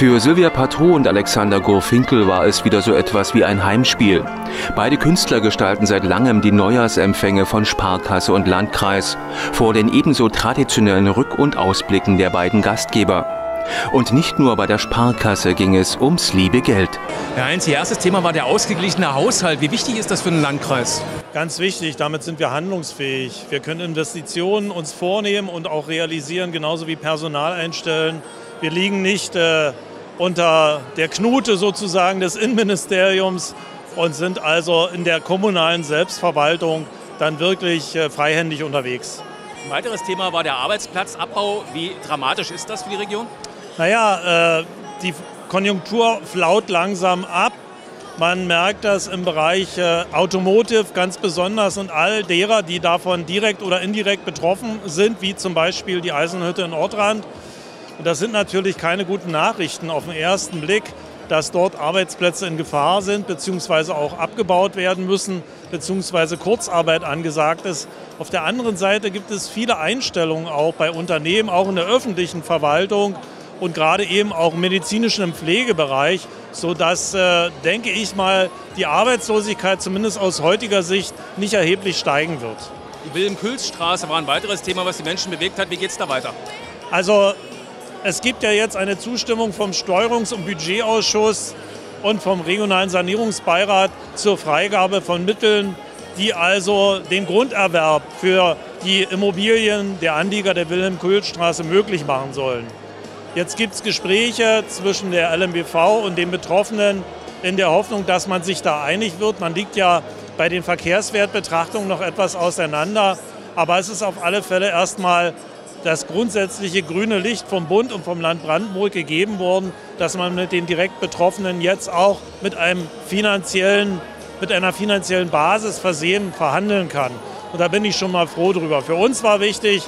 Für Sylvia Patro und Alexander Gurfinkel war es wieder so etwas wie ein Heimspiel. Beide Künstler gestalten seit langem die Neujahrsempfänge von Sparkasse und Landkreis vor den ebenso traditionellen Rück- und Ausblicken der beiden Gastgeber. Und nicht nur bei der Sparkasse ging es ums liebe Geld. Herr Heinz, Ihr erstes Thema war der ausgeglichene Haushalt. Wie wichtig ist das für einen Landkreis? Ganz wichtig, damit sind wir handlungsfähig. Wir können Investitionen uns vornehmen und auch realisieren, genauso wie Personal einstellen. Wir liegen nicht unter der Knute sozusagen des Innenministeriums und sind also in der kommunalen Selbstverwaltung dann wirklich freihändig unterwegs. Ein weiteres Thema war der Arbeitsplatzabbau. Wie dramatisch ist das für die Region? Naja, die Konjunktur flaut langsam ab. Man merkt das im Bereich Automotive ganz besonders und all derer, die davon direkt oder indirekt betroffen sind, wie zum Beispiel die Eisenhütte in Ortrand. Und das sind natürlich keine guten Nachrichten auf den ersten Blick, dass dort Arbeitsplätze in Gefahr sind, beziehungsweise auch abgebaut werden müssen, beziehungsweise Kurzarbeit angesagt ist. Auf der anderen Seite gibt es viele Einstellungen auch bei Unternehmen, auch in der öffentlichen Verwaltung und gerade eben auch im medizinischen im Pflegebereich, sodass, denke ich mal, die Arbeitslosigkeit zumindest aus heutiger Sicht nicht erheblich steigen wird. Die Wilhelm-Kühls-Straße war ein weiteres Thema, was die Menschen bewegt hat. Wie geht es da weiter? Also es gibt ja jetzt eine Zustimmung vom Steuerungs- und Budgetausschuss und vom Regionalen Sanierungsbeirat zur Freigabe von Mitteln, die also den Grunderwerb für die Immobilien der Anlieger der Wilhelm-Kühls-Straße möglich machen sollen. Jetzt gibt es Gespräche zwischen der LMBV und den Betroffenen in der Hoffnung, dass man sich da einig wird. Man liegt ja bei den Verkehrswertbetrachtungen noch etwas auseinander, aber es ist auf alle Fälle erstmal das grundsätzliche grüne Licht vom Bund und vom Land Brandenburg gegeben worden, dass man mit den direkt Betroffenen jetzt auch mit einer finanziellen Basis versehen verhandeln kann. Und da bin ich schon mal froh drüber. Für uns war wichtig,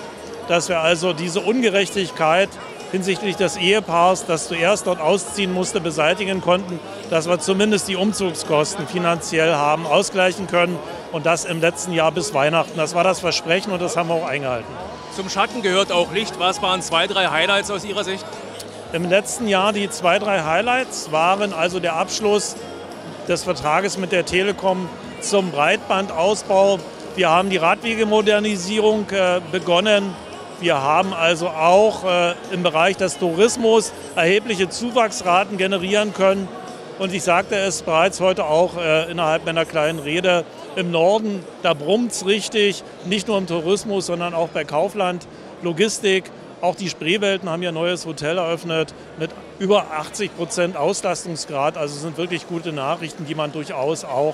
dass wir also diese Ungerechtigkeit hinsichtlich des Ehepaars, das zuerst dort ausziehen musste, beseitigen konnten, dass wir zumindest die Umzugskosten finanziell haben ausgleichen können und das im letzten Jahr bis Weihnachten. Das war das Versprechen und das haben wir auch eingehalten. Zum Schatten gehört auch Licht. Was waren 2, 3 Highlights aus Ihrer Sicht? Im letzten Jahr die 2, 3 Highlights waren also der Abschluss des Vertrages mit der Telekom zum Breitbandausbau. Wir haben die Radwegemodernisierung begonnen. Wir haben also auch im Bereich des Tourismus erhebliche Zuwachsraten generieren können. Und ich sagte es bereits heute auch innerhalb meiner kleinen Rede, im Norden, da brummt es richtig, nicht nur im Tourismus, sondern auch bei Kaufland, Logistik. Auch die Spreewelten haben ja ein neues Hotel eröffnet mit über 80% Auslastungsgrad. Also sind wirklich gute Nachrichten, die man durchaus auch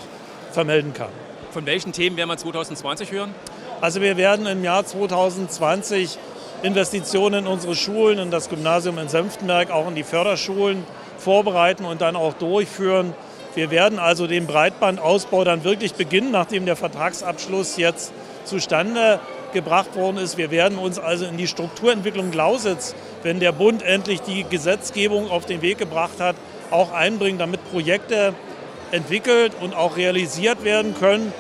vermelden kann. Von welchen Themen werden wir 2020 hören? Also wir werden im Jahr 2020 Investitionen in unsere Schulen, in das Gymnasium in Senftenberg, auch in die Förderschulen vorbereiten und dann auch durchführen. Wir werden also den Breitbandausbau dann wirklich beginnen, nachdem der Vertragsabschluss jetzt zustande gebracht worden ist. Wir werden uns also in die Strukturentwicklung Lausitz, wenn der Bund endlich die Gesetzgebung auf den Weg gebracht hat, auch einbringen, damit Projekte entwickelt und auch realisiert werden können.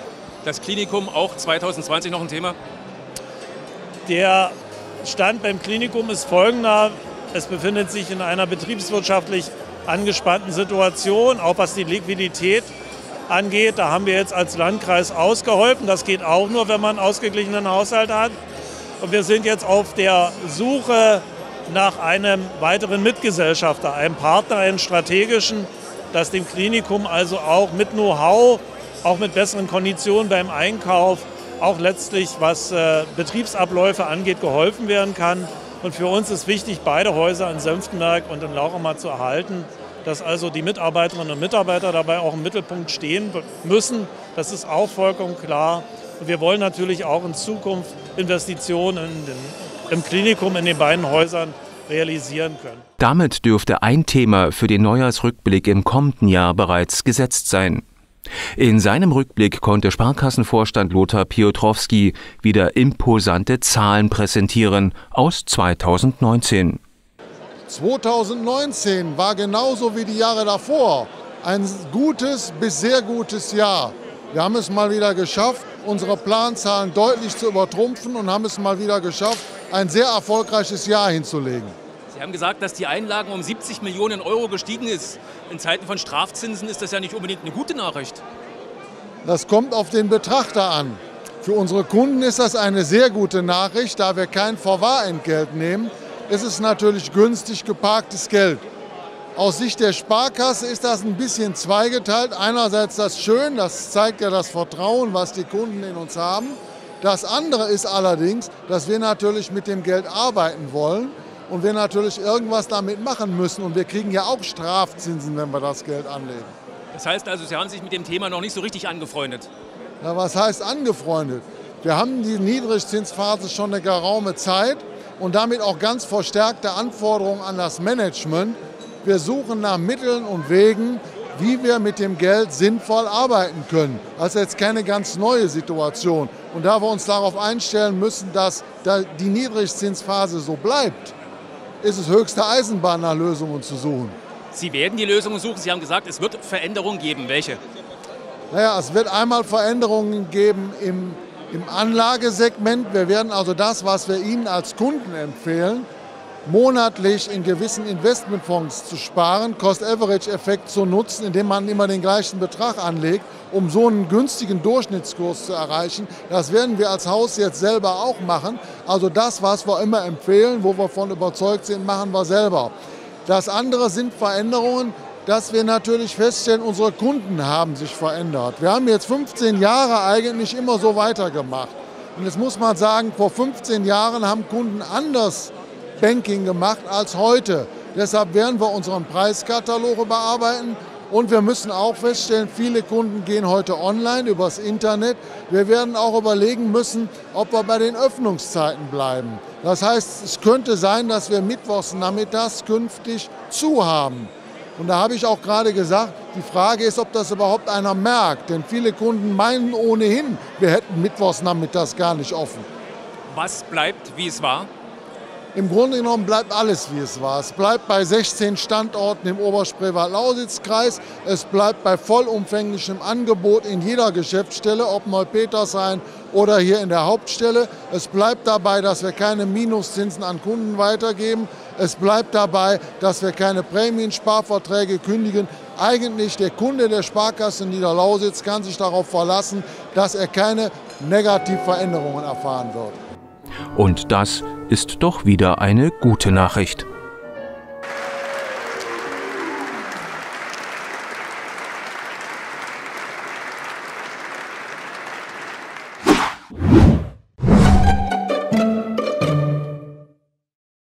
Das Klinikum auch 2020 noch ein Thema? Der Stand beim Klinikum ist folgender. Es befindet sich in einer betriebswirtschaftlich angespannten Situation, auch was die Liquidität angeht. Da haben wir jetzt als Landkreis ausgeholfen. Das geht auch nur, wenn man einen ausgeglichenen Haushalt hat. Und wir sind jetzt auf der Suche nach einem weiteren Mitgesellschafter, einem Partner, einen strategischen, das dem Klinikum also auch mit Know-how, auch mit besseren Konditionen beim Einkauf, auch letztlich was Betriebsabläufe angeht, geholfen werden kann. Und für uns ist wichtig, beide Häuser in Senftenberg und in Lauchhammer zu erhalten, dass also die Mitarbeiterinnen und Mitarbeiter dabei auch im Mittelpunkt stehen müssen. Das ist auch vollkommen klar. Und wir wollen natürlich auch in Zukunft Investitionen im Klinikum in den beiden Häusern realisieren können. Damit dürfte ein Thema für den Neujahrsrückblick im kommenden Jahr bereits gesetzt sein. In seinem Rückblick konnte Sparkassenvorstand Lothar Piotrowski wieder imposante Zahlen präsentieren aus 2019. 2019 war genauso wie die Jahre davor ein gutes bis sehr gutes Jahr. Wir haben es mal wieder geschafft, unsere Planzahlen deutlich zu übertrumpfen und haben es mal wieder geschafft, ein sehr erfolgreiches Jahr hinzulegen. Sie haben gesagt, dass die Einlagen um 70 Millionen Euro gestiegen ist. In Zeiten von Strafzinsen ist das ja nicht unbedingt eine gute Nachricht. Das kommt auf den Betrachter an. Für unsere Kunden ist das eine sehr gute Nachricht, da wir kein Vorwahrentgelt nehmen. Ist es natürlich günstig geparktes Geld. Aus Sicht der Sparkasse ist das ein bisschen zweigeteilt. Einerseits das schön, das zeigt ja das Vertrauen, was die Kunden in uns haben. Das andere ist allerdings, dass wir natürlich mit dem Geld arbeiten wollen und wir natürlich irgendwas damit machen müssen. Und wir kriegen ja auch Strafzinsen, wenn wir das Geld anlegen. Das heißt also, Sie haben sich mit dem Thema noch nicht so richtig angefreundet? Na, was heißt angefreundet? Wir haben die Niedrigzinsphase schon eine geraume Zeit und damit auch ganz verstärkte Anforderungen an das Management. Wir suchen nach Mitteln und Wegen, wie wir mit dem Geld sinnvoll arbeiten können. Das ist jetzt keine ganz neue Situation. Und da wir uns darauf einstellen müssen, dass die Niedrigzinsphase so bleibt, ist es höchste Eisenbahn, nach Lösungen zu suchen. Sie werden die Lösungen suchen. Sie haben gesagt, es wird Veränderungen geben. Welche? Naja, es wird einmal Veränderungen geben im Anlagesegment. Wir werden also das, was wir Ihnen als Kunden empfehlen, monatlich in gewissen Investmentfonds zu sparen, Cost-Average-Effekt zu nutzen, indem man immer den gleichen Betrag anlegt, um so einen günstigen Durchschnittskurs zu erreichen. Das werden wir als Haus jetzt selber auch machen. Also das, was wir immer empfehlen, wo wir davon überzeugt sind, machen wir selber. Das andere sind Veränderungen, dass wir natürlich feststellen, unsere Kunden haben sich verändert. Wir haben jetzt 15 Jahre eigentlich immer so weitergemacht. Und jetzt muss man sagen, vor 15 Jahren haben Kunden anders Banking gemacht als heute. Deshalb werden wir unseren Preiskatalog überarbeiten und wir müssen auch feststellen, viele Kunden gehen heute online übers Internet. Wir werden auch überlegen müssen, ob wir bei den Öffnungszeiten bleiben. Das heißt, es könnte sein, dass wir mittwochs nachmittags künftig zu haben. Und da habe ich auch gerade gesagt, die Frage ist, ob das überhaupt einer merkt. Denn viele Kunden meinen ohnehin, wir hätten mittwochs nachmittags gar nicht offen. Was bleibt, wie es war? Im Grunde genommen bleibt alles, wie es war. Es bleibt bei 16 Standorten im Oberspreewald-Lausitz-Kreis. Es bleibt bei vollumfänglichem Angebot in jeder Geschäftsstelle, ob Neupetershain oder hier in der Hauptstelle. Es bleibt dabei, dass wir keine Minuszinsen an Kunden weitergeben. Es bleibt dabei, dass wir keine Prämiensparverträge kündigen. Eigentlich der Kunde der Sparkasse Niederlausitz kann sich darauf verlassen, dass er keine Negativveränderungen erfahren wird. Und das ist doch wieder eine gute Nachricht.